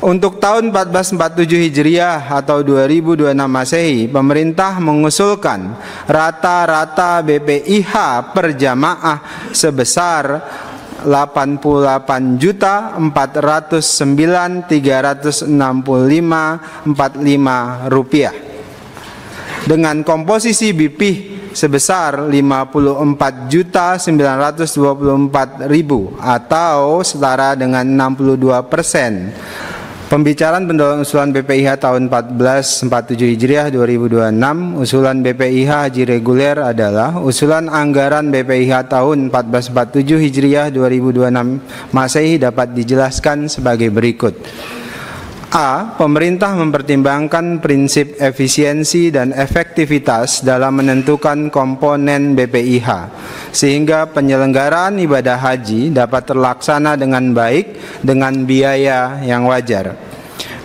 Untuk tahun 1447 Hijriah atau 2026 Masehi, pemerintah mengusulkan rata-rata BPIH per jamaah sebesar 88.409.365.45 rupiah, dengan komposisi BPIH sebesar 54.924.000 atau setara dengan 62%. Pembicaraan pendahuluan usulan BPIH tahun 1447 Hijriah 2026. Usulan BPIH haji reguler adalah usulan anggaran BPIH tahun 1447 Hijriah 2026 Masehi dapat dijelaskan sebagai berikut. A. Pemerintah mempertimbangkan prinsip efisiensi dan efektivitas dalam menentukan komponen BPIH, sehingga penyelenggaraan ibadah haji dapat terlaksana dengan baik dengan biaya yang wajar.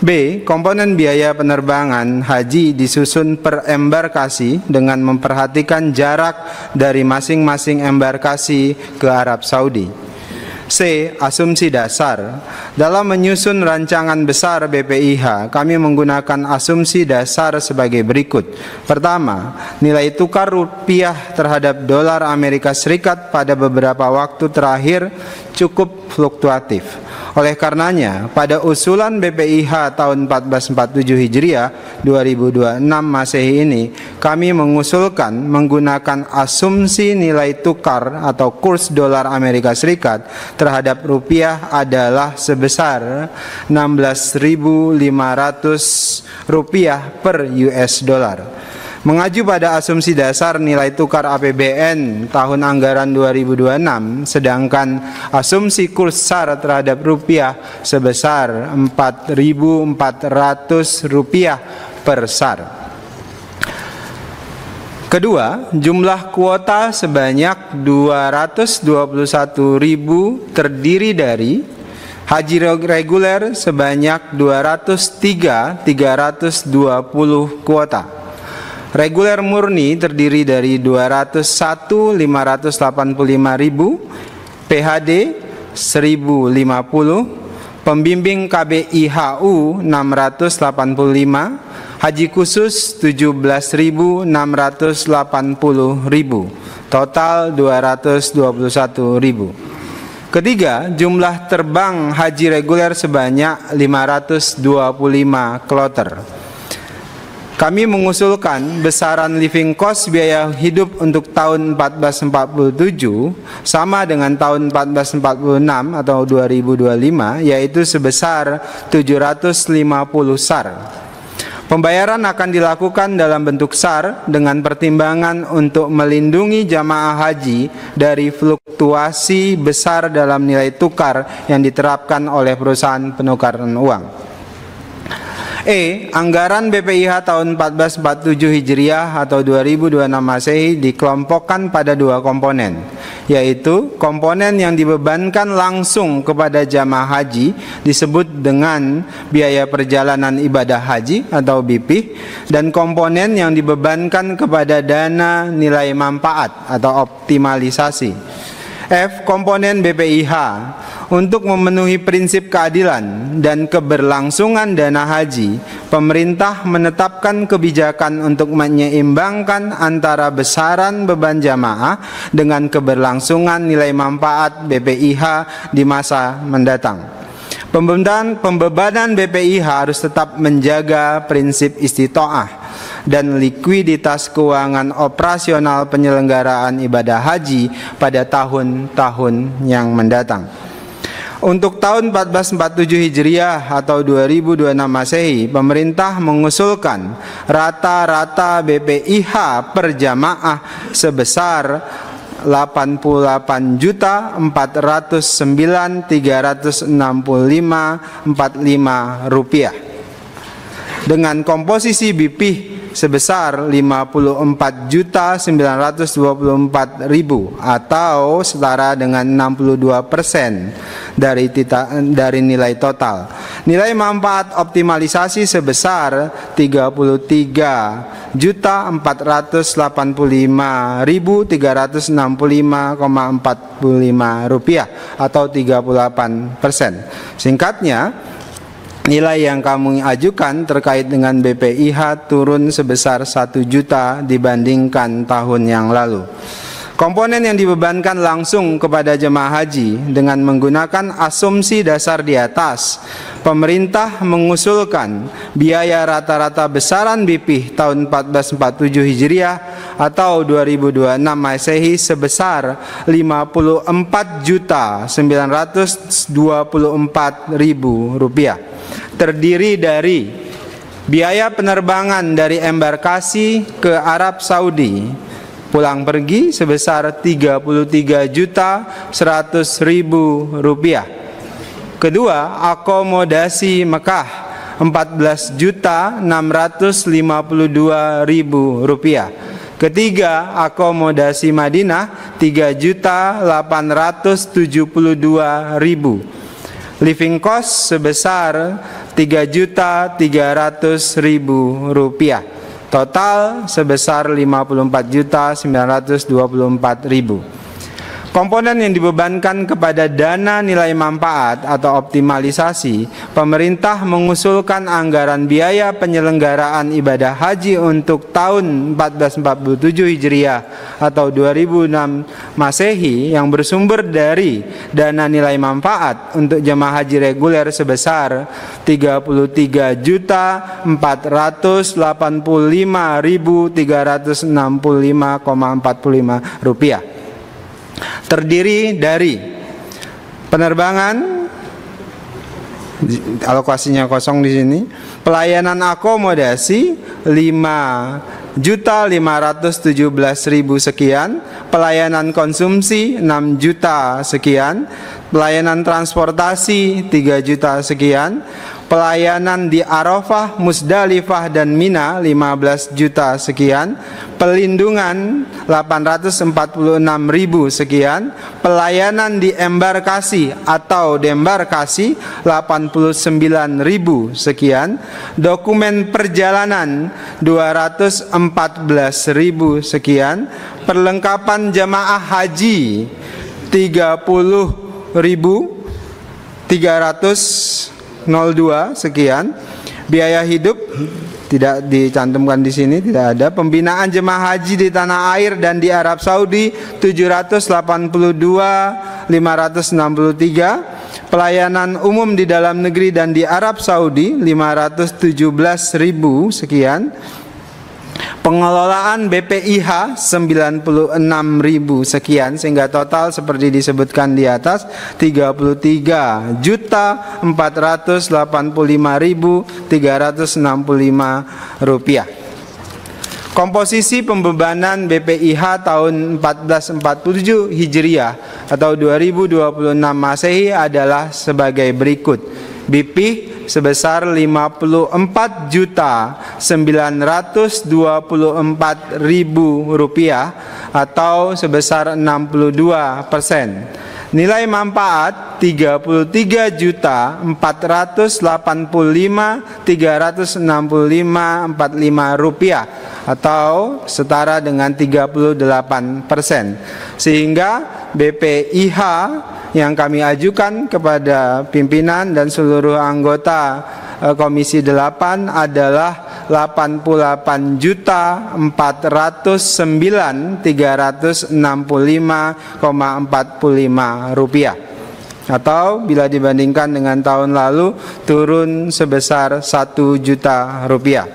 B. Komponen biaya penerbangan haji disusun per embarkasi dengan memperhatikan jarak dari masing-masing embarkasi ke Arab Saudi. C. Asumsi dasar. Dalam menyusun rancangan besar BPIH, kami menggunakan asumsi dasar sebagai berikut. Pertama, nilai tukar rupiah terhadap dolar Amerika Serikat pada beberapa waktu terakhir cukup fluktuatif. Oleh karenanya, pada usulan BPIH tahun 1447 Hijriah 2026 Masehi ini, kami mengusulkan menggunakan asumsi nilai tukar atau kurs dolar Amerika Serikat terhadap rupiah adalah sebesar 16.500 rupiah per US dollar. Mengacu pada asumsi dasar nilai tukar APBN tahun anggaran 2026, sedangkan asumsi kurs SAR terhadap rupiah sebesar 4.400 rupiah per SAR. Kedua, jumlah kuota sebanyak 221.000 terdiri dari haji reguler sebanyak 203.320 kuota. Reguler murni terdiri dari 201.585.000, PHD 1.050, pembimbing KBIHU 685, haji khusus 17.680.000, total 221.000. Ketiga, jumlah terbang haji reguler sebanyak 525 kloter. Kami mengusulkan besaran living cost biaya hidup untuk tahun 1447 sama dengan tahun 1446 atau 2025, yaitu sebesar 750 SAR. Pembayaran akan dilakukan dalam bentuk SAR dengan pertimbangan untuk melindungi jamaah haji dari fluktuasi besar dalam nilai tukar yang diterapkan oleh perusahaan penukaran uang. E. Anggaran BPIH tahun 1447 Hijriah atau 2026 Masehi dikelompokkan pada dua komponen, yaitu komponen yang dibebankan langsung kepada jamaah haji disebut dengan biaya perjalanan ibadah haji atau BPIH, dan komponen yang dibebankan kepada dana nilai manfaat atau optimalisasi. F. Komponen BPIH. Untuk memenuhi prinsip keadilan dan keberlangsungan dana haji, pemerintah menetapkan kebijakan untuk menyeimbangkan antara besaran beban jamaah dengan keberlangsungan nilai manfaat BPIH di masa mendatang. Pembebanan BPIH harus tetap menjaga prinsip istitoah dan likuiditas keuangan operasional penyelenggaraan ibadah haji pada tahun-tahun yang mendatang. Untuk tahun 1447 Hijriah atau 2026 Masehi, pemerintah mengusulkan rata-rata BPIH per jamaah sebesar 88.409.365.45 rupiah, dengan komposisi BPIH sebesar 54.924.000 atau setara dengan 62% dari nilai total. Nilai manfaat optimalisasi sebesar 33.485.365,45 rupiah atau 38%. Singkatnya, nilai yang kamu ajukan terkait dengan BPIH turun sebesar 1 juta dibandingkan tahun yang lalu. Komponen yang dibebankan langsung kepada jemaah haji dengan menggunakan asumsi dasar di atas, pemerintah mengusulkan biaya rata-rata besaran BPIH tahun 1447 Hijriah atau 2026 Masehi sebesar 54.924.000 rupiah. Terdiri dari biaya penerbangan dari embarkasi ke Arab Saudi pulang pergi sebesar 33.100.000 rupiah. Kedua, akomodasi Mekah 14.652.000 rupiah. Ketiga, akomodasi Madinah 3.872.000. Living cost sebesar 3.300.000 rupiah. Total sebesar 54.924.000. Komponen yang dibebankan kepada dana nilai manfaat atau optimalisasi, pemerintah mengusulkan anggaran biaya penyelenggaraan ibadah haji untuk tahun 1447 Hijriah atau 2006 Masehi yang bersumber dari dana nilai manfaat untuk jemaah haji reguler sebesar 33.485.365,45 rupiah. Terdiri dari penerbangan, alokasinya kosong di sini, pelayanan akomodasi 5.517.000 sekian, pelayanan konsumsi 6 juta sekian, pelayanan transportasi 3 juta sekian, pelayanan di Arafah, Musdalifah dan Mina 15 juta sekian, pelindungan 846.000 sekian, pelayanan di embarkasi atau dembarkasi 89.000 sekian, dokumen perjalanan 214.000 sekian, perlengkapan jamaah haji 30.302 sekian, biaya hidup tidak dicantumkan di sini, tidak ada. Pembinaan jemaah haji di tanah air dan di Arab Saudi 782.563, pelayanan umum di dalam negeri dan di Arab Saudi 517.000 sekian, pengelolaan BPIH 96.000 sekian, sehingga total seperti disebutkan di atas 33.485.365 rupiah. Komposisi pembebanan BPIH tahun 1447 Hijriah atau 2026 Masehi adalah sebagai berikut. BPIH sebesar 54.924.000 rupiah atau sebesar 62%. Nilai manfaat 33.485.365.45 rupiah atau setara dengan 38%. Sehingga BPIH yang kami ajukan kepada pimpinan dan seluruh anggota Komisi 8 adalah 88.409.365,45 rupiah atau bila dibandingkan dengan tahun lalu turun sebesar 1 juta rupiah.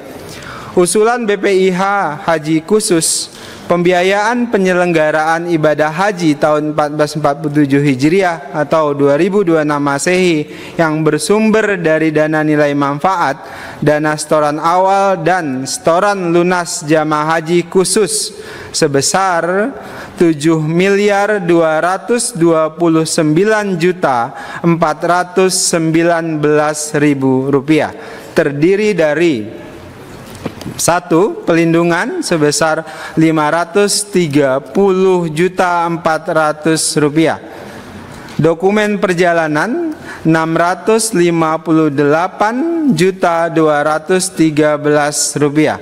Usulan BPIH haji khusus pembiayaan penyelenggaraan ibadah haji tahun 1447 Hijriah atau 2026 Masehi yang bersumber dari dana nilai manfaat, dana setoran awal dan setoran lunas jamaah haji khusus sebesar 7.229.419.000 rupiah, terdiri dari 1. Pelindungan sebesar 530.400.000 rupiah. Dokumen perjalanan 658.213.000 rupiah.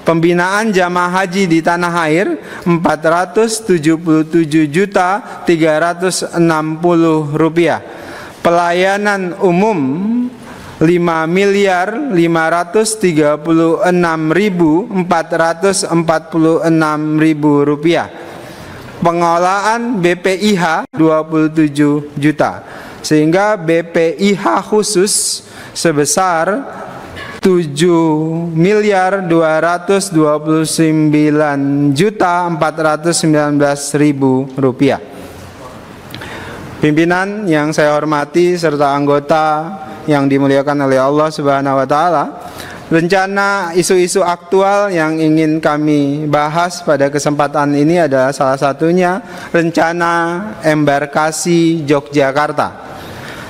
Pembinaan jamaah haji di tanah air 477.360 rupiah. Pelayanan umum Rp5.536.446.000. Pengelolaan BPIH 27 juta. Sehingga BPIH khusus sebesar Rp7.229.419.000. Pimpinan yang saya hormati serta anggota yang dimuliakan oleh Allah Subhanahu wa taala, rencana isu-isu aktual yang ingin kami bahas pada kesempatan ini adalah salah satunya rencana embarkasi Yogyakarta.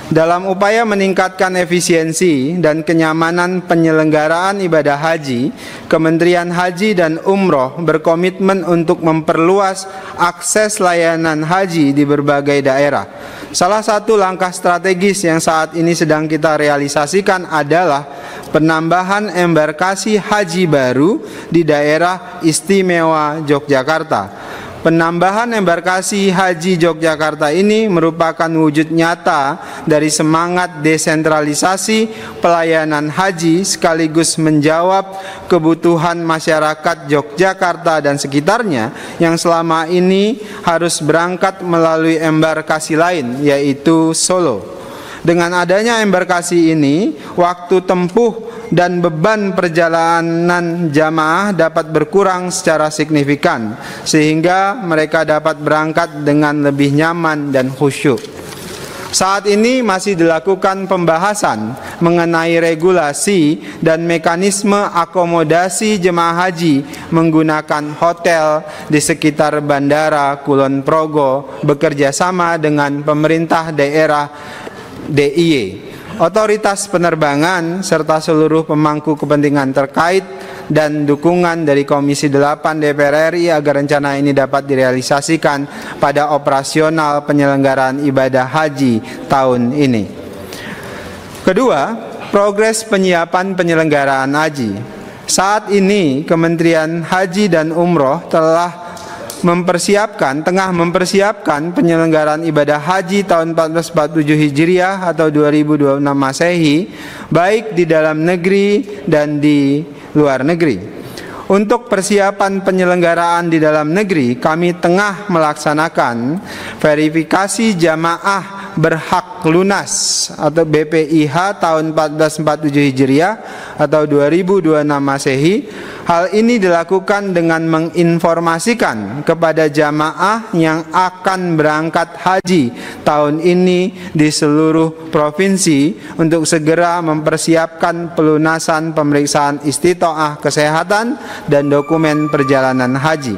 Dalam upaya meningkatkan efisiensi dan kenyamanan penyelenggaraan ibadah haji, Kementerian Haji dan Umroh berkomitmen untuk memperluas akses layanan haji di berbagai daerah. Salah satu langkah strategis yang saat ini sedang kita realisasikan adalah penambahan embarkasi haji baru di daerah istimewa Yogyakarta. Penambahan embarkasi haji Yogyakarta ini merupakan wujud nyata dari semangat desentralisasi pelayanan haji sekaligus menjawab kebutuhan masyarakat Yogyakarta dan sekitarnya yang selama ini harus berangkat melalui embarkasi lain, yaitu Solo. Dengan adanya embarkasi ini, waktu tempuh dan beban perjalanan jamaah dapat berkurang secara signifikan, sehingga mereka dapat berangkat dengan lebih nyaman dan khusyuk. Saat ini masih dilakukan pembahasan mengenai regulasi dan mekanisme akomodasi jemaah haji menggunakan hotel di sekitar Bandara Kulon Progo bekerja sama dengan pemerintah daerah DIY, otoritas penerbangan, serta seluruh pemangku kepentingan terkait, dan dukungan dari Komisi 8 DPR RI agar rencana ini dapat direalisasikan pada operasional penyelenggaraan ibadah haji tahun ini. Kedua, progres penyiapan penyelenggaraan haji. Saat ini Kementerian Haji dan Umroh tengah mempersiapkan penyelenggaraan ibadah haji tahun 1447 Hijriah atau 2026 Masehi, baik di dalam negeri dan di luar negeri. Untuk persiapan penyelenggaraan di dalam negeri, kami tengah melaksanakan verifikasi jamaah berhak lunas atau BPIH tahun 1447 Hijriah atau 2026 Masehi. Hal ini dilakukan dengan menginformasikan kepada jamaah yang akan berangkat haji tahun ini di seluruh provinsi untuk segera mempersiapkan pelunasan pemeriksaan istitoah kesehatan dan dokumen perjalanan haji.